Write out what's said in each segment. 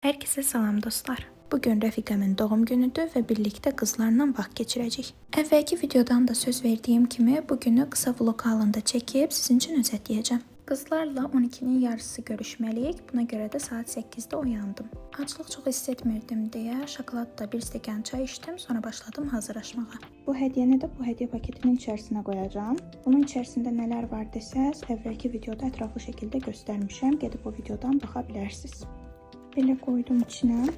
Herkese salam dostlar. Bugün Rəfiqəmin doğum günüdür və birlikdə qızlarla vaxt keçirəcəyik. Əvvəlki videodan da söz verdiyim kimi bugünü qısa vlog halında çəkib sizin üçün özətləyəcəm. Qızlarla 12-nin yarısı görüşməliyik. Buna görə də saat 8-də oyandım. Aclıq çox hiss etmirdim deyə şokoladla bir stəkan çay içdim, sonra başladım hazırlaşmağa. Bu hədiyyəni də bu hədiyyə paketinin içərisinə qoyacağam. Bunun içərisində nələr var desəz, əvvəlki videoda ətraflı şəkildə göstərmişəm. Gedib o videodan baxa bilərsiniz. Belə qoydum içinə.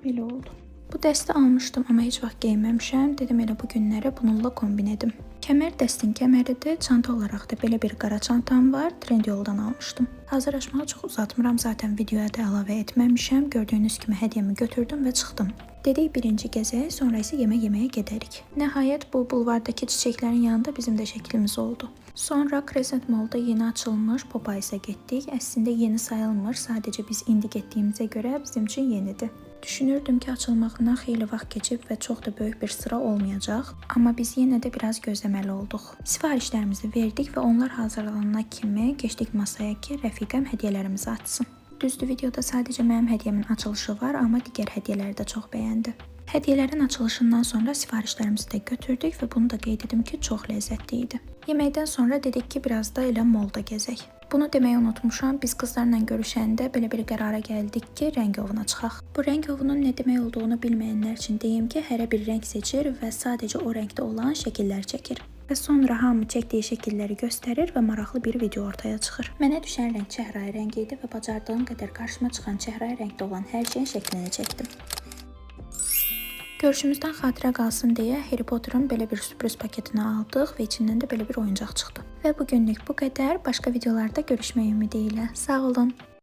Belə oldu. Bu dəsti almışdım, amma heç vaxt geyməmişəm. Dedim elə bu günlərə bununla kombin edim. Kəmər dəstin kəməridir. Çanta olaraq da belə bir qara çantam var. Trendyoldan almışdım. Hazırlaşmağı çox uzatmıram. Zaten videoya da əlavə etməmişəm. Gördüyünüz kimi hədiyyəmi götürdüm və çıxdım. Dedik birinci gəzək, sonra isə yemək yeməyə gedərik. Nəhayət bu bulvardakı çiçəklərin yanında bizim də şəklimiz oldu. Sonra Crescent Mall'da yeni açılmış Popeyes'ə getdik. Əslində yeni sayılmır. Sadəcə biz indi getdiyimizə görə bizim üçün yenidir. Düşünürdüm ki, açılmağına xeyli vaxt keçib və çox da böyük bir sıra olmayacaq. Amma biz yenə də biraz gözləməli olduq. Sifarişlərimizi verdik və onlar hazırlanana kimi keçdik masaya ki, rəfiqəm hədiyyələrimizi açsın. Düzdür, videoda sadəcə mənim hədiyyəmin açılışı var, amma digər hədiyyələri də çox bəyəndi. Hədiyyələrin açılışından sonra sifarişlərimizi də götürdük və bunu da qeyd edim ki, çox ləzzətli idi. Yeməkdən sonra dedik ki, biraz da elə molda gəzək. Bunu deməyi unutmuşam. Biz qızlarla görüşəndə belə bir qərara gəldik ki, rəng ovuna çıxaq. Bu rəng ovunun nə demək olduğunu bilməyənlər üçün deyim ki, hərə bir rəng seçir və sadəcə o rəngdə olan şəkillər çəkir. Və sonra hamı çəkdiyi şəkilləri göstərir və maraqlı bir video ortaya çıxır. Mənə düşən rəng çəhrayı rəngi idi və bacardığım qədər qarşıma çıxan çəhrayı rəngdə olan hər şeyin şəklini çəkdim. Görüşümüzdən xatirə qalsın deyə Harry Potter'ın belə bir sürpriz paketini aldıq və içindən də belə bir oyuncaq çıxdı. Və bugünlük bu qədər. Başqa videolarda görüşmək ümidi ilə. Sağ olun.